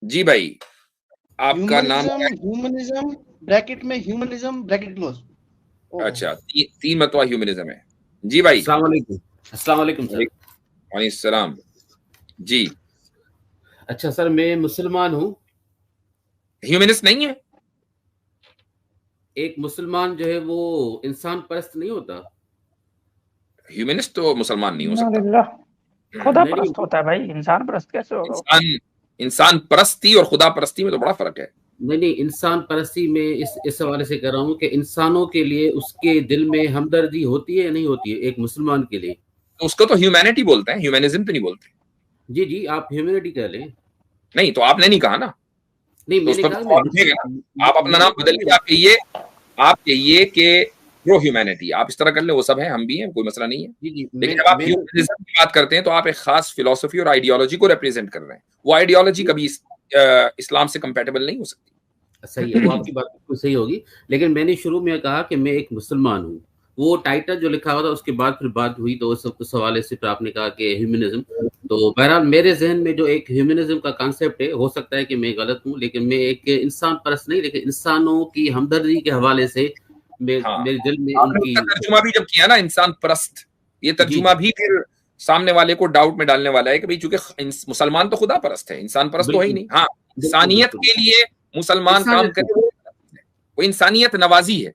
جی بھائی آپ کا نام کیا ہے؟ ہیومنزم بریکٹ میں ہیومنزم بریکٹ کلوز. اچھا 3 مرتبہ ہیومنزم ہے. جی بھائی السلام علیکم. السلام علیکم سر. وعلیکم السلام. جی اچھا سر میں مسلمان ہوں. ہیومنسٹ نہیں ہے؟ ایک مسلمان جو ہے وہ انسان پرست نہیں ہوتا. ہیومنسٹ تو مسلمان نہیں ہو سکتا. خدا پرست ہوتا ہے بھائی, انسان پرست کیسے ہوگا؟ انسان پرستی اور خدا پرستی میں تو بڑا فرق ہے. نہیں, انسان پرستی میں اس حوالے سے کہہ رہا ہوں کہ انسانوں کے لیے اس کے دل میں ہمدردی ہوتی ہے یا نہیں ہوتی ہے ایک مسلمان کے لیے. اس کو تو ہیومینٹی بولتے ہیں, ہیومنزم تو نہیں بولتے. جی جی آپ ہیومینٹی کہہ لیں. نہیں تو آپ نے نہیں کہا نا. نہیں میں نے کہا آپ اپنا نام بدل کے آپ کہیے کہ پرو ہیومینٹی, آپ اس طرح کر لیں, وہ سب ہیں, ہم بھی ہیں, کوئی مسئلہ نہیں ہے. لیکن جب آپ ہیومنزم کی بات کرتے ہیں تو آپ ایک خاص فلسفی اور آئیڈیالوجی کو ریپرزینٹ کر رہے ہیں. وہ آئیڈیالوجی کبھی اسلام سے کمپیٹیبل نہیں ہو سکتی. صحیح ہے, وہ آپ کی بات بالکل صحیح ہوگی. لیکن میں نے شروع میں کہا کہ میں ایک مسلمان ہوں. وہ ٹائٹل جو لکھا ہوا تھا اس کے بعد پھر بات ہوئی تو اس حوالے سے پھر آپ نے کہا کہ ہیومنزم. تو بہرحال میرے ذہن میں جو ایک ہیومنزم کا کانسیپٹ ہے, ہو سکتا ہے کہ میں غلط ہوں, لیکن میں ایک انسان پرست نہیں, لیکن انسانوں کی ہمدردی کے حوالے سے میرے دل میں ان کی ترجمہ بھی جب کیا نا انسان پرست, یہ ترجمہ بھی پھر سامنے والے کو ڈاؤٹ میں ڈالنے والا ہے کہ چونکہ مسلمان تو خدا پرست ہے, انسان پرست تو ہے ہی نہیں. ہاں انسانیت کے لیے مسلمان کام کرے وہ انسانیت نوازی ہے.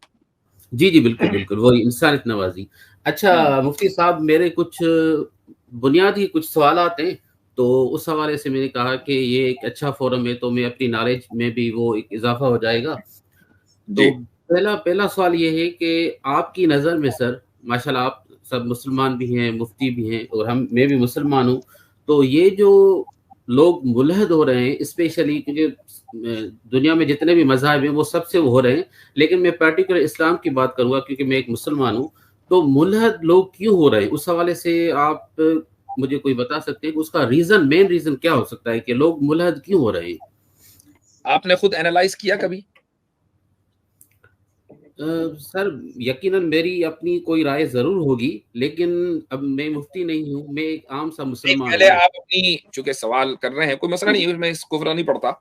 جی جی بالکل بالکل, وہی انسانیت نوازی. اچھا مفتی صاحب, میرے کچھ بنیادی کچھ سوالات ہیں, تو اس حوالے سے میں نے کہا کہ یہ ایک اچھا فورم ہے تو میں اپنی نالج میں بھی وہ ایک اضافہ ہو جائے گا. تو پہلا سوال یہ ہے کہ آپ کی نظر میں سر, ماشاءاللہ آپ سب مسلمان بھی ہیں, مفتی بھی ہیں, اور میں بھی مسلمان ہوں, تو یہ جو لوگ ملحد ہو رہے ہیں اسپیشلی کیونکہ دنیا میں جتنے بھی مذاہب ہیں وہ سب سے ہو رہے ہیں, لیکن میں پرٹیکولر اسلام کی بات کروں گا کیونکہ میں ایک مسلمان ہوں. تو ملحد لوگ کیوں ہو رہے ہیں, اس حوالے سے آپ مجھے کوئی بتا سکتے ہیں کہ اس کا مین ریزن کیا ہو سکتا ہے کہ لوگ ملحد کیوں ہو رہے ہیں؟ آپ نے خود اینالائز کیا کبھی؟ سر یقیناً میری اپنی کوئی رائے ضرور ہوگی, لیکن اب میں مفتی نہیں ہوں, میں ایک عام سا مسلمان ہوں. پہلے آپ اپنی چونکہ سوال کر رہے ہیں, کوئی مسئلہ نہیں, میں اس کو فرق نہیں پڑتا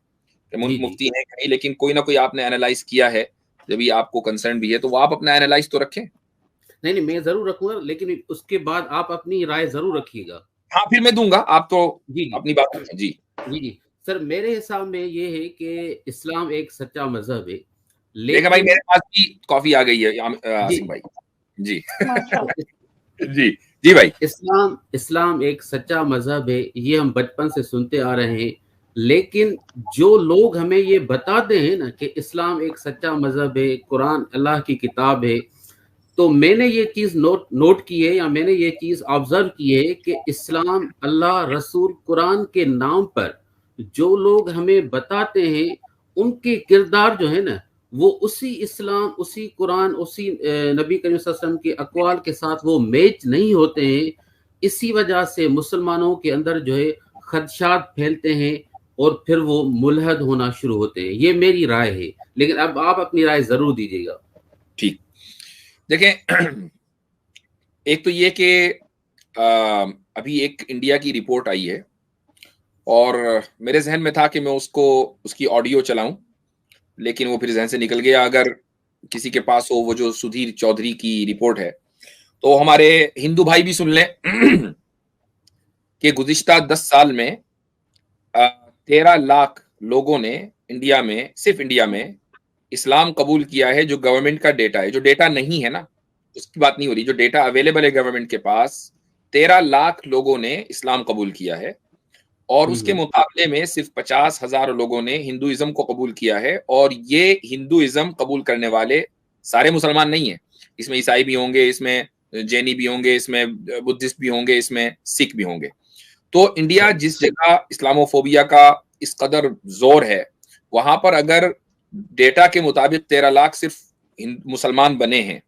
کہ مفتی ہیں کہیں, لیکن کوئی نہ کوئی آپ نے اینالائز کیا ہے, جبھی آپ کو کنسرن بھی ہے تو وہ آپ اپنا اینالائز تو رکھیں. نہیں میں ضرور رکھوں گا, لیکن اس کے بعد آپ اپنی رائے ضرور رکھیے گا. ہاں پھر میں دوں گا, آپ تو اپنی بات رکھیں. جی جی سر, میرے حساب میں یہ ہے کہ اسلام ایک سچا مذہب ہے. لیکن بھائی میرے پاس بھی کافی آ گئی ہے عاصم بھائی. جی جی جی بھائی, اسلام ایک سچا مذہب ہے, یہ ہم بچپن سے سنتے آ رہے ہیں. لیکن جو لوگ ہمیں یہ بتاتے ہیں نا کہ اسلام ایک سچا مذہب ہے, قرآن اللہ کی کتاب ہے, تو میں نے یہ چیز نوٹ کی ہے یا میں نے یہ چیز آبزرو کی ہے کہ اسلام, اللہ, رسول, قرآن کے نام پر جو لوگ ہمیں بتاتے ہیں ان کے کردار جو ہے نا وہ اسی اسلام, اسی قرآن, اسی نبی کریم صلی اللہ علیہ وسلم کے اقوال کے ساتھ وہ میچ نہیں ہوتے ہیں. اسی وجہ سے مسلمانوں کے اندر جو ہے خدشات پھیلتے ہیں اور پھر وہ ملحد ہونا شروع ہوتے ہیں. یہ میری رائے ہے, لیکن اب آپ اپنی رائے ضرور دیجیے گا. ٹھیک, دیکھیں ایک تو یہ کہ ابھی ایک انڈیا کی رپورٹ آئی ہے اور میرے ذہن میں تھا کہ میں اس کی آڈیو چلاؤں, لیکن وہ پھر ذہن سے نکل گیا. اگر کسی کے پاس ہو وہ جو سدھیر چودھری کی رپورٹ ہے تو ہمارے ہندو بھائی بھی سن لیں کہ گزشتہ 10 سال میں 13 لاکھ لوگوں نے انڈیا میں, صرف انڈیا میں اسلام قبول کیا ہے. جو گورنمنٹ کا ڈیٹا ہے, جو ڈیٹا نہیں ہے نا اس کی بات نہیں ہو رہی, جو ڈیٹا اویلیبل ہے گورنمنٹ کے پاس, 13 لاکھ لوگوں نے اسلام قبول کیا ہے. اور اس کے مقابلے میں صرف 50,000 لوگوں نے ہندوازم کو قبول کیا ہے. اور یہ ہندوازم قبول کرنے والے سارے مسلمان نہیں ہیں, اس میں عیسائی بھی ہوں گے, اس میں جینی بھی ہوں گے, اس میں بدھسٹ بھی ہوں گے, اس میں سکھ بھی ہوں گے. تو انڈیا جس جگہ اسلاموفوبیا کا اس قدر زور ہے, وہاں پر اگر ڈیٹا کے مطابق 13 لاکھ صرف مسلمان بنے ہیں,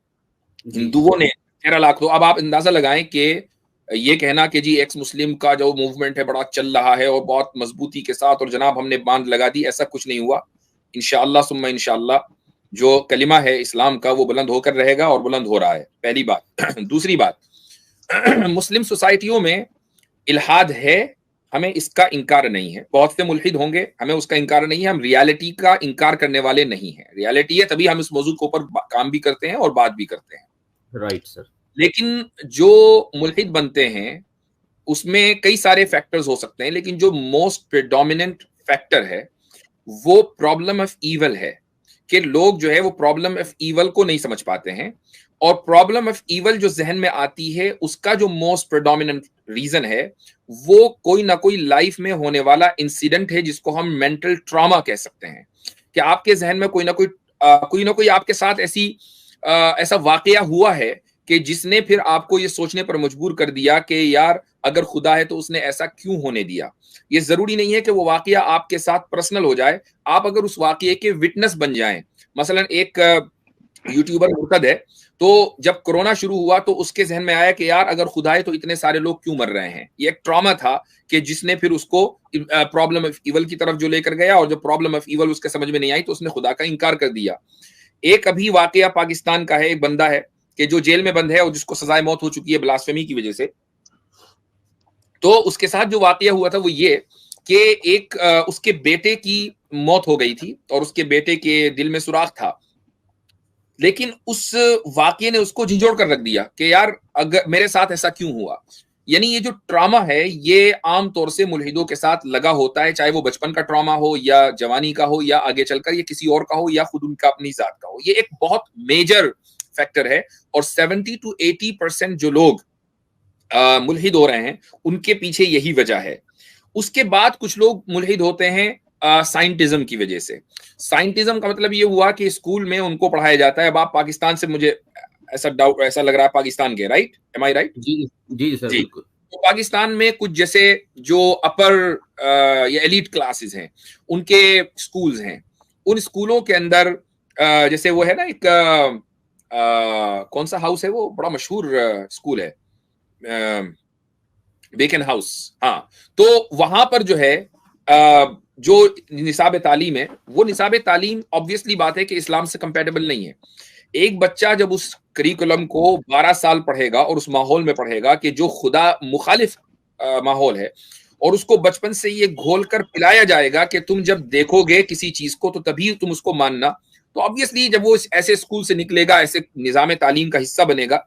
ہندوؤں نے 13 لاکھ, تو اب آپ اندازہ لگائیں کہ یہ کہنا کہ جی ایکس مسلم کا جو موومنٹ ہے بڑا چل رہا ہے اور بہت مضبوطی کے ساتھ, اور جناب ہم نے باندھ لگا دی, ایسا کچھ نہیں ہوا. انشاءاللہ ثم انشاءاللہ جو کلمہ ہے اسلام کا وہ بلند ہو کر رہے گا, اور بلند ہو رہا ہے, پہلی بات. دوسری بات, مسلم سوسائٹیوں میں الحاد ہے ہمیں اس کا انکار نہیں ہے. بہت سے ملحد ہوں گے, ہمیں اس کا انکار نہیں ہے, ہم ریالٹی کا انکار کرنے والے نہیں ہیں. ریالٹی ہے تبھی ہم اس موضوع کے اوپر کام بھی کرتے ہیں اور بات بھی کرتے ہیں. Right sir. لیکن جو ملحد بنتے ہیں اس میں کئی سارے فیکٹرز ہو سکتے ہیں, لیکن جو موسٹ پریڈومیننٹ فیکٹر ہے وہ پرابلم آف ایول ہے, کہ لوگ جو ہے وہ پرابلم آف ایول کو نہیں سمجھ پاتے ہیں, اور پرابلم آف ایول جو ذہن میں آتی ہے اس کا جو موسٹ پریڈومیننٹ ریزن ہے وہ کوئی نہ کوئی لائف میں ہونے والا انسیڈنٹ ہے جس کو ہم مینٹل ٹراما کہہ سکتے ہیں, کہ آپ کے ذہن میں کوئی نہ کوئی آپ کے ساتھ ایسا واقعہ ہوا ہے کہ جس نے پھر آپ کو یہ سوچنے پر مجبور کر دیا کہ یار اگر خدا ہے تو اس نے ایسا کیوں ہونے دیا. یہ ضروری نہیں ہے کہ وہ واقعہ آپ کے ساتھ پرسنل ہو جائے, آپ اگر اس واقعے کے وٹنس بن جائیں. مثلا ایک یوٹیوبر مرتد ہے, تو جب کرونا شروع ہوا تو اس کے ذہن میں آیا کہ یار اگر خدا ہے تو اتنے سارے لوگ کیوں مر رہے ہیں. یہ ایک ٹراما تھا کہ جس نے پھر اس کو پرابلم آف ایول کی طرف جو لے کر گیا, اور جب پرابلم آف ایول اس کے سمجھ میں نہیں آئی تو اس نے خدا کا انکار کر دیا. ایک ابھی واقعہ پاکستان کا ہے, ایک بندہ ہے کہ جو جیل میں بند ہے اور جس کو سزائے موت ہو چکی ہے بلاسفیمی کی وجہ سے. تو اس کے ساتھ جو واقعہ ہوا تھا وہ یہ کہ ایک اس کے بیٹے کی موت ہو گئی تھی اور اس کے بیٹے کے دل میں سوراخ تھا, لیکن اس واقعے نے اس کو جھنجھوڑ کر رکھ دیا کہ یار اگر میرے ساتھ ایسا کیوں ہوا. یعنی یہ جو ٹراما ہے یہ عام طور سے ملحدوں کے ساتھ لگا ہوتا ہے, چاہے وہ بچپن کا ٹراما ہو یا جوانی کا ہو یا آگے چل کر یہ کسی اور کا ہو یا خود ان کا اپنی ذات کا ہو. یہ ایک بہت میجر فیکٹر ہے, اور 70 to 80% جو لوگ ملحد ہو رہے ہیں ان کے پیچھے یہی وجہ ہے. اس کے بعد کچھ لوگ ملحد ہوتے ہیں سائنٹزم کی وجہ سے. سائنٹزم کا مطلب یہ ہوا کہ اسکول میں ان کو پڑھایا جاتا ہے, اب آپ پاکستان سے, مجھے ایسا لگ رہا ہے پاکستان کے, رائٹ, ایم آئی رائٹ؟ جی سر بالکل. تو پاکستان میں کچھ جیسے جو اپر یا ایلیٹ کلاسز ہیں ان کے اسکولز ہیں, ان اسکولوں کے اندر جیسے وہ ہے نا ایک کون سا ہاؤس ہے وہ بڑا مشہور اسکول ہے, بیکن ہاؤس, ہاں, تو وہاں پر جو ہے جو نصاب تعلیم ہے وہ نصاب تعلیم obviously بات ہے کہ اسلام سے کمپیٹیبل نہیں ہے. ایک بچہ جب اس کریکولم کو 12 سال پڑھے گا اور اس ماحول میں پڑھے گا کہ جو خدا مخالف ماحول ہے, اور اس کو بچپن سے یہ گھول کر پلایا جائے گا کہ تم جب دیکھو گے کسی چیز کو تو تبھی تم اس کو ماننا, تو obviously جب وہ ایسے اسکول سے نکلے گا, ایسے نظام تعلیم کا حصہ بنے گا,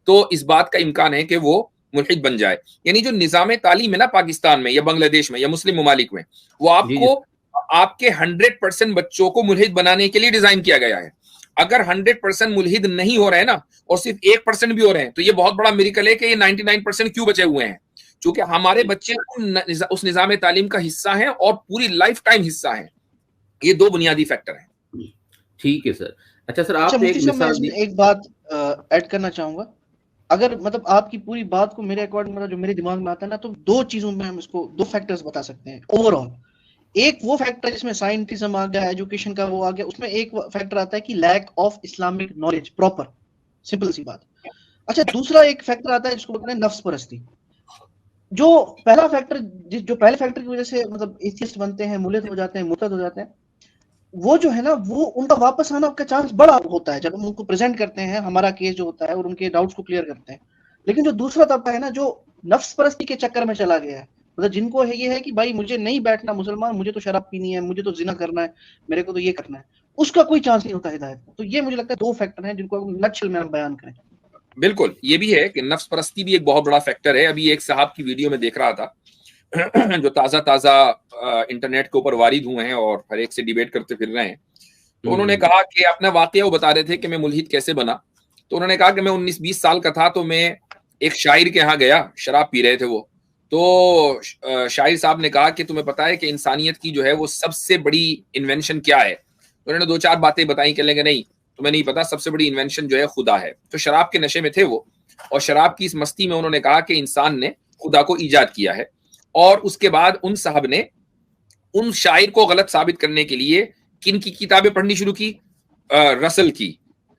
تو اس بات کا امکان ہے کہ وہ ملحد بن جائے. یعنی جو نظام تعلیم ہے نا پاکستان میں یا بنگلہ دیش میں یا مسلم ممالک میں, وہ آپ کو آپ کے 100% بچوں کو ملحد بنانے کے لیے ڈیزائن کیا گیا ہے. اگر 100% ملحد نہیں ہو رہے ہیں نا, اور صرف 1% بھی ہو رہے ہیں, تو یہ بہت بڑا میریکل ہے کہ یہ 99% کیوں بچے ہوئے ہیں, چونکہ ہمارے بچے اس نظام تعلیم کا حصہ ہیں اور پوری لائف ٹائم حصہ ہیں. یہ دو بنیادی فیکٹر ہیں. ٹھیک ہے سر. اچھا سر, آپ ایک بات ایڈ کرنا چاہوں گا. اگر مطلب آپ کی پوری بات کو میرے اکارڈنگ مطلب جو میرے دماغ میں آتا ہے نا, تو دو چیزوں میں ہم اس کو دو فیکٹرز بتا سکتے ہیں اوور آل. ایک وہ فیکٹر جس میں سائنٹزم آ گیا, ایجوکیشن کا وہ آ گیا, اس میں ایک فیکٹر آتا ہے کہ lack of Islamic knowledge proper, simple سی بات. اچھا, دوسرا ایک فیکٹر آتا ہے جس کو بولتے ہیں نفس پرستی. جو پہلا فیکٹر, جو پہلے فیکٹر کی وجہ سے مطلب ایتھیسٹ بنتے ہیں, ملحد ہو جاتے ہیں, مرتد ہو جاتے ہیں, وہ جو ہے نا وہ ان کا واپس آنا کا چانس بڑا ہوتا ہے جب ہم ان کو پریزنٹ کرتے ہیں ہمارا کیس جو ہوتا ہے اور ان کے ڈاؤٹس کو کلیئر کرتے ہیں. لیکن جو دوسرا طبقہ ہے نا جو نفس پرستی کے چکر میں چلا گیا ہے, مطلب جن کو یہ ہے کہ بھائی مجھے نہیں بیٹھنا مسلمان, مجھے تو شراب پینی ہے, مجھے تو زنا کرنا ہے, میرے کو تو یہ کرنا ہے, اس کا کوئی چانس نہیں ہوتا ہدایت کا. تو یہ مجھے لگتا ہے دو فیکٹر ہیں جن کو نٹشل میں ہم بیان کریں. بالکل, یہ بھی ہے کہ نفس پرستی بھی ایک بہت بڑا فیکٹر ہے. ابھی ایک صاحب کی ویڈیو میں دیکھ رہا تھا جو تازہ انٹرنیٹ کے اوپر وارد ہوئے ہیں اور ہر ایک سے ڈیبیٹ کرتے پھر رہے ہیں. تو انہوں نے کہا کہ اپنا واقعہ وہ بتا رہے تھے کہ میں ملحد کیسے بنا. تو انہوں نے کہا کہ میں 19-20 سال کا تھا, تو میں ایک شاعر کے ہاں گیا, شراب پی رہے تھے وہ. تو شاعر صاحب نے کہا کہ تمہیں پتا ہے کہ انسانیت کی جو ہے وہ سب سے بڑی انوینشن کیا ہے؟ تو انہوں نے 2-4 باتیں بتائیں کہ لیں گے نہیں تمہیں نہیں پتا, سب سے بڑی انوینشن جو ہے خدا ہے. تو شراب کے نشے میں تھے وہ, اور شراب کی اس مستی میں انہوں نے کہا کہ انسان نے خدا کو ایجاد کیا ہے. اور اس کے بعد ان صاحب نے ان شاعر کو غلط ثابت کرنے کے لیے کن کی کتابیں پڑھنی شروع کی؟ رسل کی,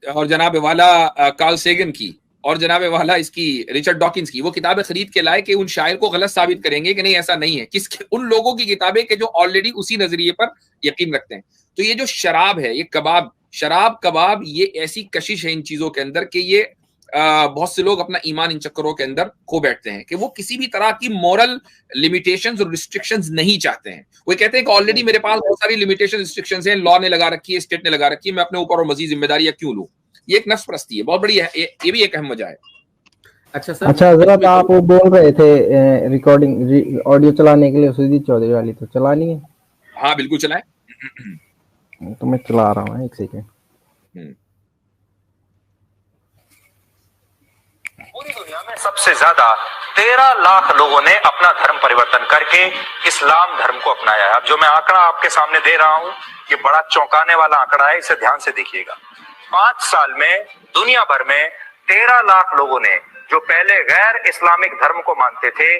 اور جناب والا کارل سیگن کی, اور جناب والا اس کی ریچرڈ ڈاکنز کی. وہ کتابیں خرید کے لائے کہ ان شاعر کو غلط ثابت کریں گے کہ نہیں ایسا نہیں ہے. ان لوگوں کی کتابیں کہ جو آلریڈی اسی نظریے پر یقین رکھتے ہیں. تو یہ جو شراب ہے, یہ شراب کباب, یہ ایسی کشش ہے ان چیزوں کے اندر کہ یہ بہت سے لوگ اپنا ایمان ان چکروں کے اندر کھو بیٹھتے ہیں کہ وہ کسی بھی طرح کی مورل لمیٹیشنز اور ریسٹرکشنز نہیں چاہتے ہیں. وہ کہتے ہیں کہ آلریڈی میرے پاس بہت ساری لمیٹیشن ریسٹرکشنز ہیں, لا نے لگا رکھی ہے, اسٹیٹ نے لگا رکھی ہے, میں اپنے اوپر اور مزید ذمہ داریاں کیوں لوں. یہ ایک نفس پرستی ہے, بہت بڑی ہے, یہ بھی ایک اہم وجہ ہے. اچھا حضرت, آپ وہ بول رہے تھے ریکارڈنگ آڈیو چلانے کے لیے سیدھی چودھری والی, تو چلانی ہے؟ ہاں بالکل چلائیں. تو میں چلا رہا ہوں, ایک سیکنڈ. پوری دنیا میں سب سے زیادہ 13 لاکھ لوگوں نے اپنا دھرم پریورتن کر کے اسلام دھرم کو اپنایا ہے. اب جو میں آنکڑا آپ کے سامنے دے رہا ہوں یہ بڑا چونکانے والا آنکڑا ہے, اسے دھیان سے دیکھیے گا. 5 سال میں دنیا بھر میں 13 لاکھ لوگوں نے جو پہلے غیر اسلامک دھرم کو مانتے تھے,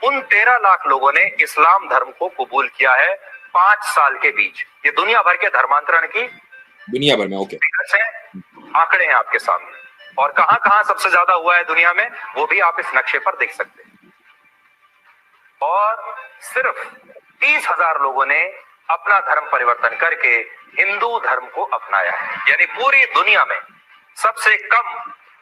ان 13 لاکھ لوگوں نے اسلام دھرم کو قبول کیا ہے 5 سال کے بیچ. یہ دنیا بھر کے دھرمانترن کی دنیا بھر میں آنکڑے ہیں آپ کے سامنے, اور کہاں کہاں سب سے زیادہ ہوا ہے دنیا میں وہ بھی آپ اس نقشے پر دیکھ سکتے ہیں. اور صرف 30,000 لوگوں نے اپنا دھرم پریورتن کر کے ہندو دھرم کو اپنایا ہے. یعنی پوری دنیا میں سب سے کم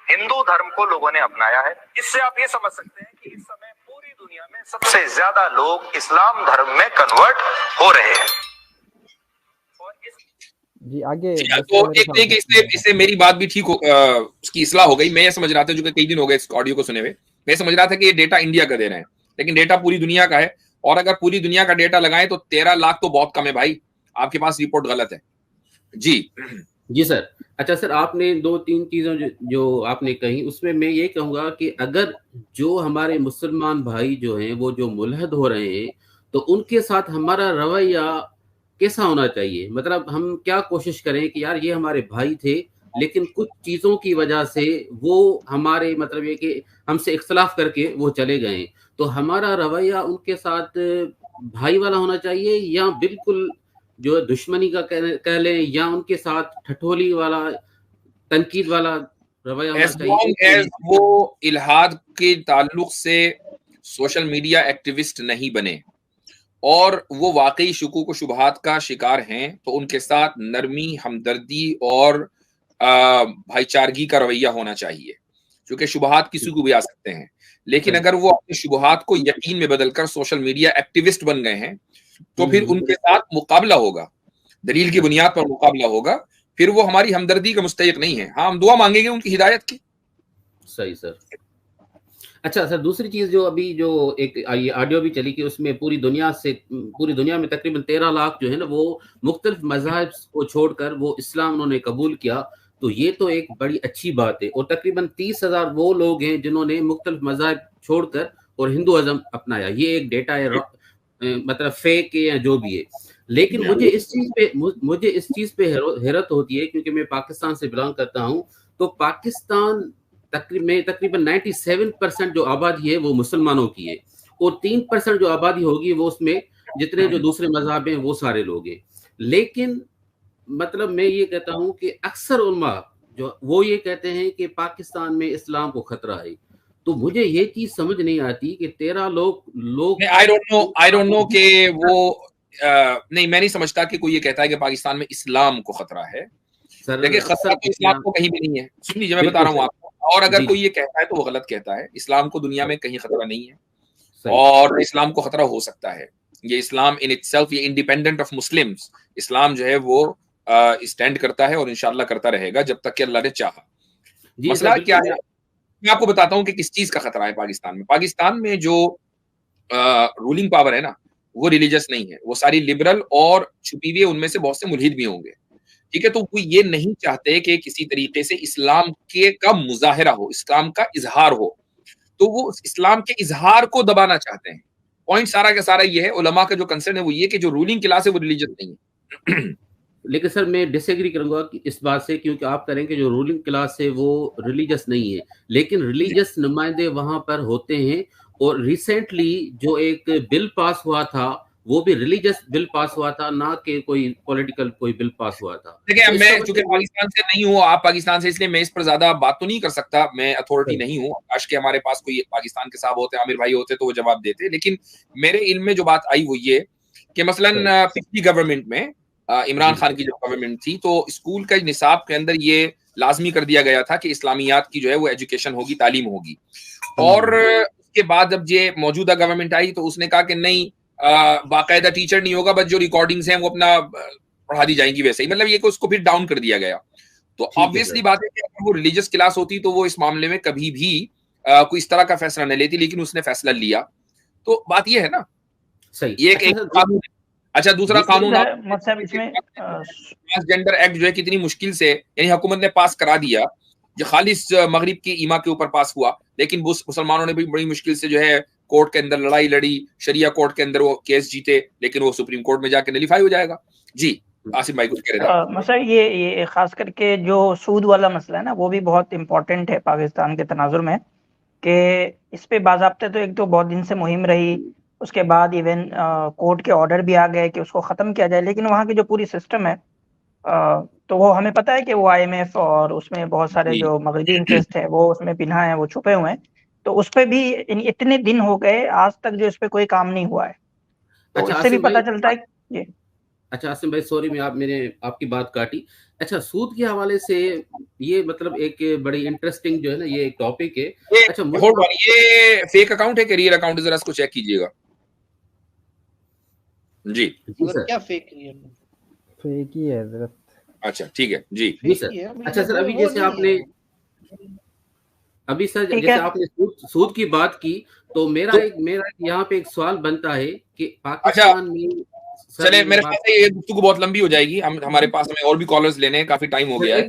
ہندو دھرم کو لوگوں نے اپنایا ہے. اس سے آپ یہ سمجھ سکتے ہیں کہ اس سمے پوری دنیا میں سب سے زیادہ لوگ اسلام دھرم میں کنورٹ ہو رہے ہیں. جی آگے تو ایک اس سے میری بات بھی ٹھیک ہو, اس کی اصلاح ہو گئی. میں یہ سمجھ رہا تھا, جو کہ کئی دن ہو گئے اس آڈیو کو سنے ہوئے, میں سمجھ رہا تھا کہ یہ ڈیٹا انڈیا کا دے رہے ہیں, لیکن ڈیٹا پوری دنیا کا ہے. اور اگر پوری دنیا کا ڈیٹا لگائیں تو 13 لاکھ تو بہت کم ہے بھائی, آپ کے پاس رپورٹ غلط ہے. جی سر. اچھا سر, آپ نے 2-3 چیزیں جو آپ نے کہیں, اس میں یہ کہوں گا کہ اگر جو ہمارے مسلمان بھائی جو ہیں وہ جو ملحد ہو رہے ہیں, تو ان کے ساتھ ہمارا رویہ کیسا ہونا چاہیے؟ مطلب ہم کیا کوشش کریں کہ یار یہ ہمارے بھائی تھے, لیکن کچھ چیزوں کی وجہ سے وہ ہمارے مطلب یہ کہ ہم سے اختلاف کر کے وہ چلے گئے, تو ہمارا رویہ ان کے ساتھ بھائی والا ہونا چاہیے یا بالکل جو دشمنی کا کہہ لیں, یا ان کے ساتھ ٹھٹولی والا تنقید والا رویہ ہونا چاہیے؟ وہ الہاد کے تعلق سے سوشل میڈیا ایکٹیوسٹ نہیں بنے اور وہ واقعی شکوک و شبہات کا شکار ہیں, تو ان کے ساتھ نرمی, ہمدردی اور بھائی چارگی کا رویہ ہونا چاہیے, کیونکہ شبہات کسی کو بھی آ سکتے ہیں. لیکن اگر وہ اپنے شبہات کو یقین میں بدل کر سوشل میڈیا ایکٹیوسٹ بن گئے ہیں, تو پھر ان کے ساتھ مقابلہ ہوگا, دلیل کی بنیاد پر مقابلہ ہوگا, پھر وہ ہماری ہمدردی کا مستحق نہیں ہے. ہاں ہم دعا مانگیں گے ان کی ہدایت کی. صحیح سر. اچھا سر, دوسری چیز جو ابھی جو ایک آڈیو بھی چلی کہ اس میں پوری دنیا میں تقریباً 13 لاکھ جو ہے نا وہ مختلف مذاہب کو چھوڑ کر وہ اسلام انہوں نے قبول کیا, تو یہ تو ایک بڑی اچھی بات ہے. اور تقریباً 30,000 وہ لوگ ہیں جنہوں نے مختلف مذاہب چھوڑ کر اور ہندوازم اپنایا. یہ ایک ڈیٹا ہے, مطلب فیک ہے یا جو بھی ہے. لیکن مجھے اس چیز پہ حیرت ہوتی ہے, کیونکہ میں پاکستان سے بلانگ کرتا ہوں, تو پاکستان تقریباً 97% جو آبادی ہے وہ مسلمانوں کی ہے, اور 3% جو آبادی ہوگی وہ اس میں جتنے جو دوسرے مذہب ہیں وہ سارے لوگ ہیں. لیکن مطلب میں یہ کہتا ہوں کہ اکثر علماء جو وہ یہ کہتے ہیں کہ پاکستان میں اسلام کو خطرہ ہے, تو مجھے یہ چیز سمجھ نہیں آتی کہ 13 لوگ I don't know کہ وہ نہیں, میں نہیں سمجھتا کہ کوئی یہ کہتا ہے کہ پاکستان میں اسلام کو خطرہ ہے. دیکھیں خطرہ تو اسلام کو کہیں بھی نہیں ہے. سن لیجیے, میں بتا رہا ہوں آپ کو, اور اگر کوئی یہ کہتا ہے تو وہ غلط کہتا ہے. اسلام کو دنیا میں کہیں خطرہ نہیں ہے, اور اسلام کو خطرہ ہو سکتا ہے. یہ اسلام ان اٹ سیلف, یہ انڈیپینڈنٹ آف مسلمس, اسلام جو ہے وہ اسٹینڈ کرتا ہے اور انشاءاللہ کرتا رہے گا جب تک کہ اللہ نے چاہا. مسئلہ کیا ہے, میں آپ کو بتاتا ہوں کہ کس چیز کا خطرہ ہے پاکستان میں. پاکستان میں جو رولنگ پاور ہے نا وہ ریلیجس نہیں ہے, وہ ساری لبرل اور چھپی ہوئی, ان میں سے بہت سے ملحد بھی ہوں گے, ٹھیک ہے. تو وہ یہ نہیں چاہتے کہ کسی طریقے سے اسلام کا مظاہرہ ہو, اسلام کا اظہار ہو, تو وہ اسلام کے اظہار کو دبانا چاہتے ہیں. پوائنٹ سارا کا سارا یہ ہے, علماء کا جو کنسرن ہے وہ یہ کہ جو رولنگ کلاس ہے وہ ریلیجس نہیں ہے. لیکن سر میں ڈس ایگری کروں گا اس بات سے, کیونکہ آپ کریں کہ جو رولنگ کلاس ہے وہ ریلیجس نہیں ہے, لیکن ریلیجس نمائندے وہاں پر ہوتے ہیں. اور ریسنٹلی جو ایک بل پاس ہوا تھا وہ بھی ریلیجس بل پاس ہوا تھا, نہ کہ کوئی پولیٹیکل کوئی بل پاس ہوا تھا. دیکھیں میں چونکہ پاکستان سے نہیں ہوں, آپ پاکستان سے, اس لیے میں اس پر زیادہ بات تو نہیں کر سکتا, میں اتھارٹی نہیں ہوں. کاش کہ ہمارے پاس کوئی پاکستان کے صاحب ہوتے, عامر بھائی ہوتے تو وہ جواب دیتے. لیکن میرے علم میں جو بات آئی وہ یہ کہ مثلاً پچھلی گورنمنٹ میں عمران خان کی جو گورنمنٹ تھی, تو اسکول کا نصاب کے اندر یہ لازمی کر دیا گیا تھا کہ اسلامیات کی جو ہے وہ ایجوکیشن ہوگی, تعلیم ہوگی. اور اس کے بعد جب یہ موجودہ گورنمنٹ آئی تو اس نے کہا کہ نہیں, باقاعدہ ٹیچر نہیں ہوگا, بس جو ریکارڈنگز ہیں وہ اپنا پڑھا دی جائیں گی ویسے ہی, مطلب یہ کہ اس کو پھر ڈاؤن کر دیا گیا. تو آبویسلی بات ہے کہ اگر وہ ریلیجس کلاس ہوتی تو وہ اس معاملے میں کبھی بھی کوئی اس طرح کا فیصلہ نہیں لیتی, لیکن اس نے فیصلہ لیا. تو بات یہ ہے نا, یہ ایک قانون ہے. اچھا دوسرا قانون ٹرانسجینڈر ایکٹ جو ہے کتنی مشکل سے یعنی حکومت نے پاس کرا دیا, جو خالص مغرب کی ایما کے اوپر پاس ہوا, لیکن مسلمانوں نے بھی بڑی مشکل سے جو ہے کورٹ کے اندر لڑائی لڑی, شریعہ کورٹ کے اندر وہ کیس جیتے, لیکن وہ سپریم کورٹ میں جا کے نلیفائی ہو جائے گا. جی آصف بھائی کچھ کہہ رہے تھے. مسئلہ یہ خاص کر کے جو سود والا مسئلہ ہے نا, وہ بھی بہت امپورٹنٹ ہے پاکستان کے تناظر میں, کہ اس پہ باضابطہ تو ایک تو بہت دن سے مہم رہی, اس کے بعد ایون کورٹ کے آرڈر بھی آ گئے کہ اس کو ختم کیا جائے, لیکن وہاں کی جو پوری سسٹم ہے تو وہ ہمیں پتہ ہے کہ وہ IMF اور اس میں بہت سارے جو مغربی انٹرسٹ ہے وہ اس میں پنہا ہے, وہ چھپے ہوئے ہیں. تو اس پہ بھی اتنے دن ہو گئے آج تک جو اس پہ کوئی کام نہیں ہوا ہے. تو اس سے بھی پتہ چلتا ہے. جی اچھا عاصم بھائی سوری میں میں نے آپ کی بات کاٹی. اچھا سود کے حوالے سے یہ مطلب ایک بڑی انٹرسٹنگ جو ہے نا یہ ایک ٹاپک ہے. اچھا یہ فیک اکاؤنٹ ہے کہ ریئل اکاؤنٹ ہے, ذرا اس کو چیک کیجئے گا. جی کیا فیک ہی ہے حضرت. اچھا ٹھیک ہے جی سر. اچھا سر ابھی جیسے آپ نے جیسے آپ نے سود کی بات کی تو میرا یہاں پہ ایک سوال بنتا ہے کہ پاکستان میں چلے میرے خیال سے یہ گفتگو بہت لمبی ہو جائے گی, ہمارے پاس ہمیں اور بھی کالرز لینے ہیں, کافی ٹائم ہو گیا ہے.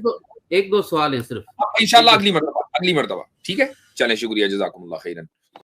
ایک دو سوال ہیں صرف, انشاءاللہ اگلی مرتبہ ٹھیک ہے. چلیں شکریہ, جزاکم اللہ خیرن.